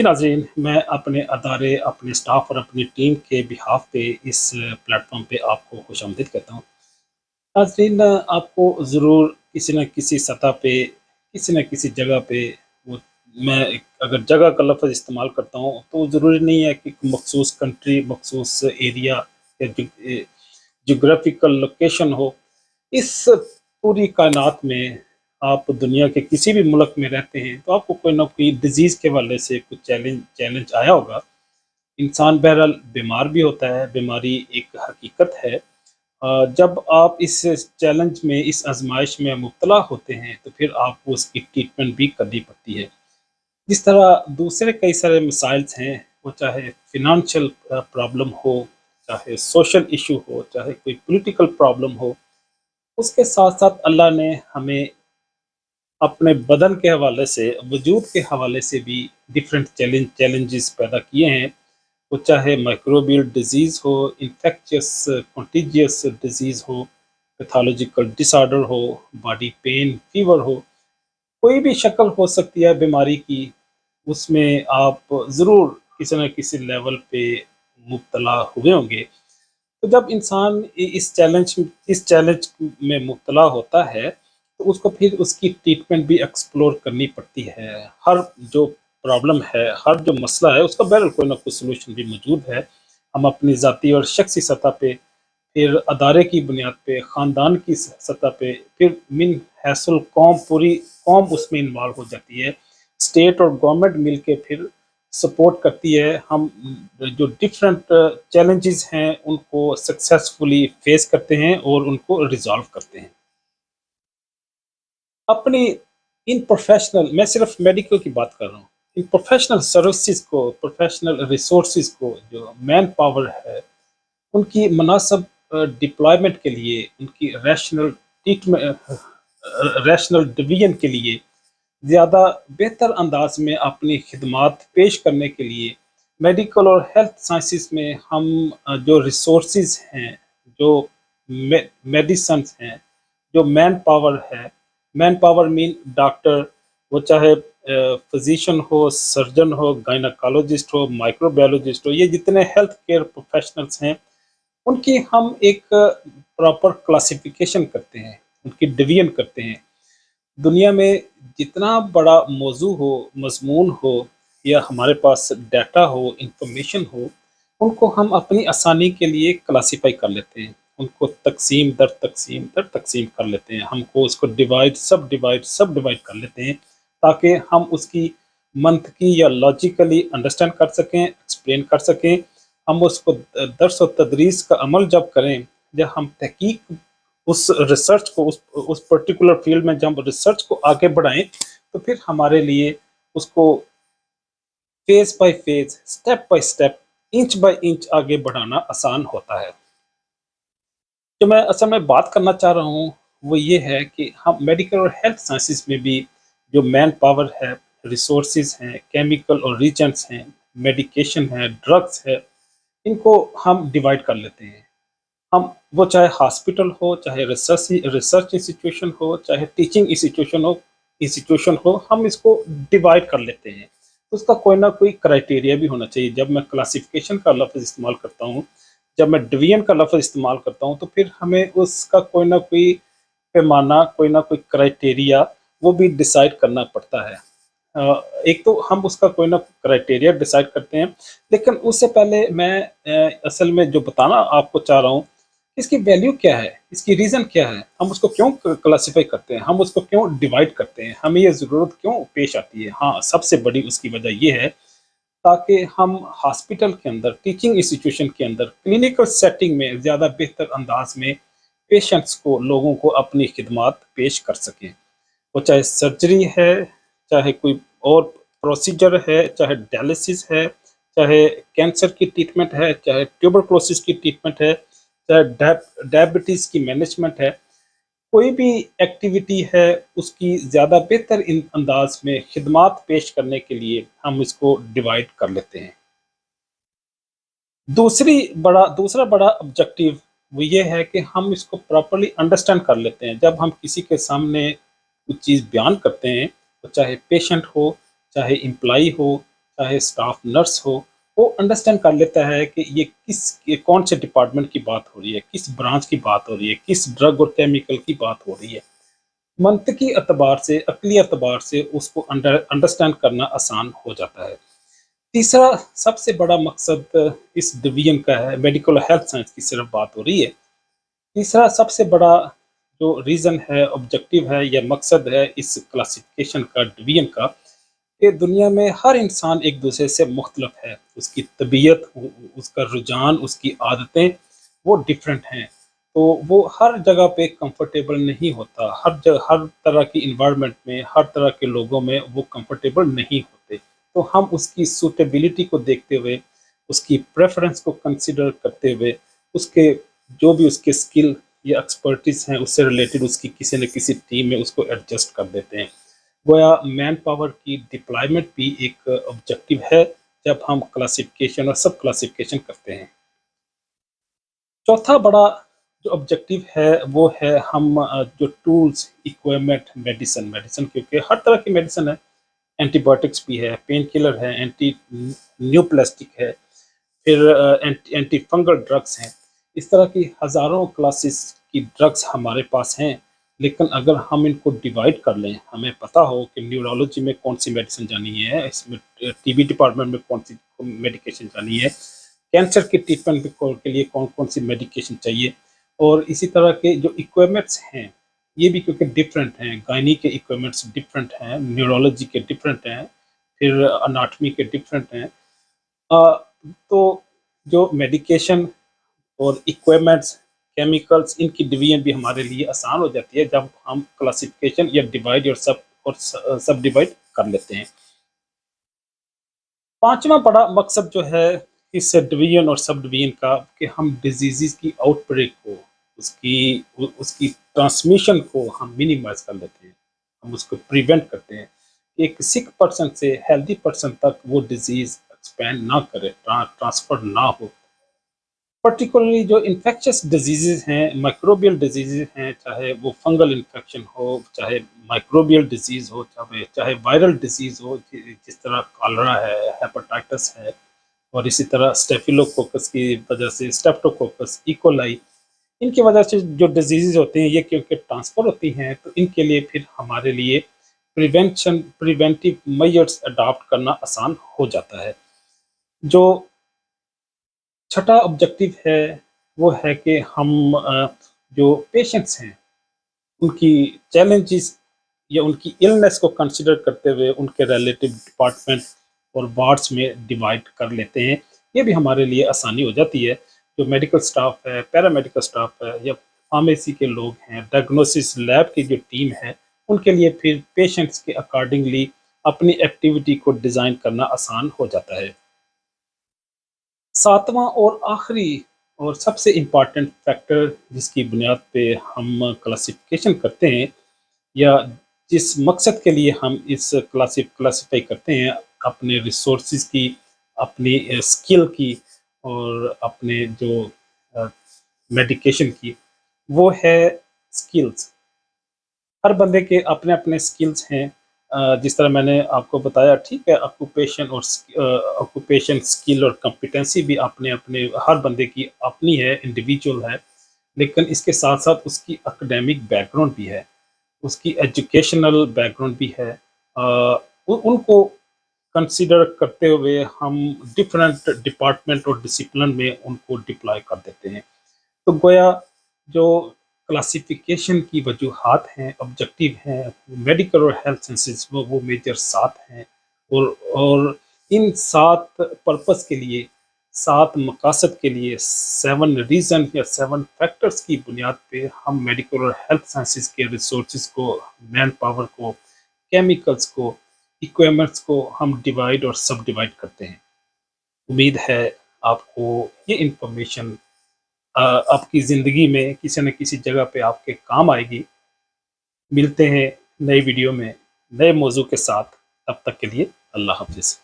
जी नाज़रीन, मैं अपने अदारे, अपने स्टाफ और अपनी टीम के बिहाफ़ पे इस प्लेटफ़ॉर्म पे आपको खुशामदीद कहता हूँ। नाज़रीन, आपको ज़रूर किसी न किसी सतह पे, किसी न किसी जगह पे वो मैं अगर जगह का लफ़्ज़ इस्तेमाल करता हूँ, तो ज़रूरी नहीं है कि मख़सूस कंट्री, मख़सूस एरिया या ज्योग्राफ़िकल लोकेशन हो। इस पूरी कायनात में आप दुनिया के किसी भी मुल्क में रहते हैं, तो आपको कोई ना कोई डिज़ीज़ के हवाले से कुछ चैलेंज चैलेंज आया होगा। इंसान बहरहाल बीमार भी होता है, बीमारी एक हकीकत है। जब आप इस चैलेंज में, इस आज़माइश में मुब्तला होते हैं, तो फिर आपको उसकी ट्रीटमेंट भी करनी पड़ती है। जिस तरह दूसरे कई सारे मसाइल्स हैं, वो चाहे फ़िनांशियल प्रॉब्लम हो, चाहे सोशल इश्यू हो, चाहे कोई पॉलिटिकल प्रॉब्लम हो, उसके साथ-साथ अल्लाह ने हमें अपने बदन के हवाले से, वजूद के हवाले से भी डिफरेंट चैलेंजेस पैदा किए हैं। वो चाहे माइक्रोबियल डिजीज़ हो, इन्फेक्शियस कंटीजियस डिजीज़ हो, पैथोलॉजिकल डिसऑर्डर हो, बॉडी पेन, फीवर हो, कोई भी शक्ल हो सकती है बीमारी की, उसमें आप ज़रूर किसी न किसी लेवल पे मुब्तला हुए होंगे। तो जब इंसान इस चैलेंज में मुब्तला होता है, तो उसको फिर उसकी ट्रीटमेंट भी एक्सप्लोर करनी पड़ती है। हर जो प्रॉब्लम है, हर जो मसला है, उसका बहरहाल कोई ना कोई सॉल्यूशन भी मौजूद है। हम अपनी ज़ाती और शख़्सी सतह पे, फिर अदारे की बुनियाद पे, ख़ानदान की सतह पे, फिर मिन हैसुल कौम, पूरी कौम उसमें इन्वॉल्व हो जाती है। स्टेट और गवर्नमेंट मिल के फिर सपोर्ट करती है। हम जो डिफरेंट चैलेंजेस हैं, उनको सक्सेसफुली फेस करते हैं और उनको रिज़ॉल्व करते हैं। अपनी इन प्रोफ़ेशनल, मैं सिर्फ़ मेडिकल की बात कर रहा हूँ। इन प्रोफ़ेशनल सर्विसेज़ को, प्रोफ़ेशनल रिसोर्सेज़ को, जो मैन पावर है, उनकी मुनासिब डिप्लॉयमेंट के लिए, उनकी रैशनल डिवीज़न के लिए, ज़्यादा बेहतर अंदाज में अपनी खिदमात पेश करने के लिए मेडिकल और हेल्थ साइंसेस में हम जो रिसोर्सेज हैं, जो मेडिसन्स हैं, जो मैन पावर है, मैन पावर मीन डॉक्टर, वो चाहे फिजिशियन हो, सर्जन हो, गायनकोलॉजिस्ट हो, माइक्रोबायोलॉजिस्ट हो, ये जितने हेल्थ केयर प्रोफेशनल्स हैं, उनकी हम एक प्रॉपर क्लासिफिकेशन करते हैं, उनकी डिवीजन करते हैं। दुनिया में जितना बड़ा मौजू हो, मज़मून हो, या हमारे पास डाटा हो, इंफॉर्मेशन हो, उनको हम अपनी आसानी के लिए क्लासिफ़ाई कर लेते हैं। उनको तक़सीम कर लेते हैं। हमको उसको सब डिवाइड कर लेते हैं, ताकि हम उसकी मंतकी या लॉजिकली अंडरस्टैंड कर सकें, एक्सप्लेन कर सकें। हम उसको दर्स और तदरीस का अमल जब करें, जब हम तहकीक उस रिसर्च को, उस पर्टिकुलर फील्ड में जब हम रिसर्च को आगे बढ़ाएं, तो फिर हमारे लिए उसको phase by phase, step by step, inch by inch आगे बढ़ाना आसान होता है। जो मैं असल में बात करना चाह रहा हूँ, वो ये है कि हम मेडिकल और हेल्थ साइंसेज में भी जो मैन पावर है, रिसोर्सेज हैं, केमिकल और रिएजेंट्स हैं, मेडिकेशन है, ड्रग्स है, इनको हम डिवाइड कर लेते हैं। हम, वो चाहे हॉस्पिटल हो, चाहे रिसर्च इंस्टीट्यूशन हो, चाहे टीचिंग इंस्टीट्यूशन हो, हम इसको डिवाइड कर लेते हैं। उसका कोई ना कोई क्राइटेरिया भी होना चाहिए। जब मैं क्लासिफिकेशन का लफ्ज़ इस्तेमाल करता हूँ, जब मैं डिवीज़न का लफ्ज़ इस्तेमाल करता हूँ, तो फिर हमें उसका कोई ना कोई पैमाना, कोई ना कोई क्राइटेरिया, वो भी डिसाइड करना पड़ता है। एक तो हम उसका कोई ना क्राइटेरिया डिसाइड करते हैं, लेकिन उससे पहले मैं असल में जो बताना आपको चाह रहा हूँ, इसकी वैल्यू क्या है? इसकी रीज़न क्या है? हम उसको क्यों क्लासिफ़ाई करते हैं? हम उसको क्यों डिवाइड करते हैं? हमें ये ज़रूरत क्यों पेश आती है? हाँ, सबसे बड़ी उसकी वजह ये है, ताकि हम हॉस्पिटल के अंदर, टीचिंग इंस्टीट्यूशन के अंदर, क्लिनिकल सेटिंग में ज़्यादा बेहतर अंदाज में पेशेंट्स को, लोगों को अपनी खिदमात पेश कर सकें। वो चाहे सर्जरी है, चाहे कोई और प्रोसीजर है, चाहे डायलिसिस है, चाहे कैंसर की ट्रीटमेंट है, चाहे ट्यूबरकुलोसिस की ट्रीटमेंट है, चाहे डायबिटीज़ की मैनेजमेंट है, कोई भी एक्टिविटी है, उसकी ज़्यादा बेहतर अंदाज में खिदमात पेश करने के लिए हम इसको डिवाइड कर लेते हैं। दूसरा बड़ा ऑब्जेक्टिव वो ये है कि हम इसको प्रॉपर्ली अंडरस्टैंड कर लेते हैं। जब हम किसी के सामने कुछ चीज़ बयान करते हैं, तो चाहे पेशेंट हो, चाहे एम्प्लॉई हो, چاہے اسٹاف نرس ہو، وہ انڈرسٹینڈ کر لیتا ہے کہ یہ کون سے ڈپارٹمنٹ کی بات ہو رہی ہے، کس برانچ کی بات ہو رہی ہے، کس ڈرگ اور کیمیکل کی بات ہو رہی ہے۔ منطقی اعتبار سے، عقلی اعتبار سے اس کو انڈرسٹینڈ کرنا آسان ہو جاتا ہے۔ تیسرا سب سے بڑا مقصد اس ڈویژن کا ہے، میڈیکل ہیلتھ سائنس کی صرف بات ہو رہی ہے، تیسرا سب سے بڑا جو ریزن ہے، آبجیکٹو ہے یا مقصد ہے اس کلاسیفیکیشن کا، ڈویژن کا، کہ دنیا میں ہر انسان ایک دوسرے سے مختلف ہے، اس کی طبیعت، اس کا رجحان، اس کی عادتیں وہ ڈفرینٹ ہیں، تو وہ ہر جگہ پہ کمفرٹیبل نہیں ہوتا، ہر طرح کی انوائرمنٹ میں، ہر طرح کے لوگوں میں وہ کمفرٹیبل نہیں ہوتے، تو ہم اس کی سوٹیبلٹی کو دیکھتے ہوئے، اس کی پریفرنس کو کنسیڈر کرتے ہوئے، اس کے جو بھی اس کے اسکل یا ایکسپرٹیز ہیں اس سے ریلیٹڈ اس کی کسی نہ کسی ٹیم میں اس کو ایڈجسٹ کر دیتے ہیں۔ گویا مین پاور کی ڈپلائمنٹ بھی ایک آبجیکٹو ہے جب ہم کلاسیفیکیشن اور سب کلاسیفیکیشن کرتے ہیں۔ چوتھا بڑا جو آبجیکٹو ہے وہ ہے ہم جو ٹولز، اکوپمنٹ، میڈیسن کیونکہ ہر طرح کی میڈیسن ہے، اینٹی بایوٹکس بھی ہے، پین کلر ہے، اینٹی نیوپلاسٹک ہے، پھر اینٹی فنگل ڈرگس ہیں، اس طرح کی ہزاروں کلاسز کی ڈرگس ہمارے پاس ہیں، لیکن اگر ہم ان کو ڈیوائڈ کر لیں، ہمیں پتہ ہو کہ نیورولوجی میں کون سی میڈیسن جانی ہے، اس میں ٹی بی ڈپارٹمنٹ میں کون سی میڈیکیشن جانی ہے، کینسر کے ٹریٹمنٹ کے لیے کون کون سی میڈیکیشن چاہیے، اور اسی طرح کے جو اکوپمنٹس ہیں یہ بھی کیونکہ ڈفرینٹ ہیں، گائنی کے اکوپمنٹس ڈفرینٹ ہیں، نیورولوجی کے ڈفرینٹ ہیں، پھر اناٹمی کے ڈفرینٹ ہیں، تو جو میڈیکیشن اور اکوپمنٹس، کیمیکلز، ان کی ڈویژن بھی ہمارے لیے آسان ہو جاتی ہے جب ہم کلاسیفیکیشن یا ڈیوائڈ اور سب ڈیوائڈ کر لیتے ہیں۔ پانچواں بڑا مقصد جو ہے اس ڈویژن اور سب ڈویژن کا، کہ ہم ڈیزیزز کی آؤٹ بریک کو، اس کی ٹرانسمیشن کو ہم منیمائز کر لیتے ہیں، ہم اس کو پریونٹ کرتے ہیں، ایک سک پرسن سے ہیلدی پرسن تک وہ ڈیزیز ایکسپینڈ نہ کرے، ٹرانسفر نہ ہو۔ پرٹیکولرلی جو انفیکشس ڈیزیزز ہیں، مائکروبیل ڈیزیزز ہیں، چاہے وہ فنگل انفیکشن ہو، چاہے مائکروبیل ڈیزیز ہو، چاہے وائرل ڈیزیز ہو، جس طرح کالرا ہے، ہیپاٹائٹس ہے، اور اسی طرح اسٹیفیلوکوکس کی وجہ سے اسٹیپٹوکوکس، ایکولائی، ان کی وجہ سے جو ڈیزیزز ہوتے ہیں یہ کیونکہ ٹرانسفر ہوتی ہیں، تو ان کے لیے پھر ہمارے لیے پریونٹیو میجرز اڈاپٹ کرنا آسان ہو جاتا ہے۔ جو چھٹا آبجیکٹو ہے وہ ہے کہ ہم جو پیشنٹس ہیں ان کی چیلنجز یا ان کی النس کو کنسیڈر کرتے ہوئے ان کے ریلیٹو ڈپارٹمنٹ اور وارڈس میں ڈیوائڈ کر لیتے ہیں، یہ بھی ہمارے لیے آسانی ہو جاتی ہے۔ جو میڈیکل سٹاف ہے، پیرامیڈیکل سٹاف ہے، یا فارمیسی کے لوگ ہیں، ڈائگنوسس لیب کی جو ٹیم ہے، ان کے لیے پھر پیشنٹس کے اکارڈنگلی اپنی ایکٹیویٹی کو ڈیزائن کرنا آسان ہو جاتا ہے۔ ساتواں اور آخری اور سب سے امپارٹنٹ فیکٹر جس کی بنیاد پہ ہم کلاسیفیکیشن کرتے ہیں، یا جس مقصد کے لیے ہم اس کلاسیفائی کرتے ہیں، اپنے ریسورسز کی، اپنی اسکل کی، اور اپنے جو میڈیکیشن کی، وہ ہے اسکلز۔ ہر بندے کے اپنے اپنے اسکلز ہیں، جس طرح میں نے آپ کو بتایا، ٹھیک ہے، آکوپیشن اسکل اور کمپیٹنسی بھی اپنے ہر بندے کی اپنی ہے، انڈیویجول ہے، لیکن اس کے ساتھ ساتھ اس کی اکیڈیمک بیک گراؤنڈ بھی ہے، اس کی ایجوکیشنل بیک گراؤنڈ بھی ہے، ان کو کنسیڈر کرتے ہوئے ہم ڈفرینٹ ڈپارٹمنٹ اور ڈسپلن میں ان کو ڈپلائی کر دیتے ہیں۔ تو گویا جو کلاسیفیکیشن کی وجوہات ہیں، آبجیکٹو ہیں، میڈیکل اور ہیلتھ سائنسز، وہ میجر 7 ہیں، اور ان 7 پرپس کے لیے، 7 مقاصد کے لیے، 7 ریزن یا 7 فیکٹرز کی بنیاد پہ ہم میڈیکل اور ہیلتھ سائنسز کے ریسورسز کو، مین پاور کو، کیمیکلز کو، اکوپمنٹس کو ہم ڈیوائڈ اور سب ڈیوائڈ کرتے ہیں۔ امید ہے آپ کو یہ انفارمیشن آپ کی زندگی میں کسی نہ کسی جگہ پہ آپ کے کام آئے گی۔ ملتے ہیں نئی ویڈیو میں نئے موضوع کے ساتھ، تب تک کے لیے اللہ حافظ۔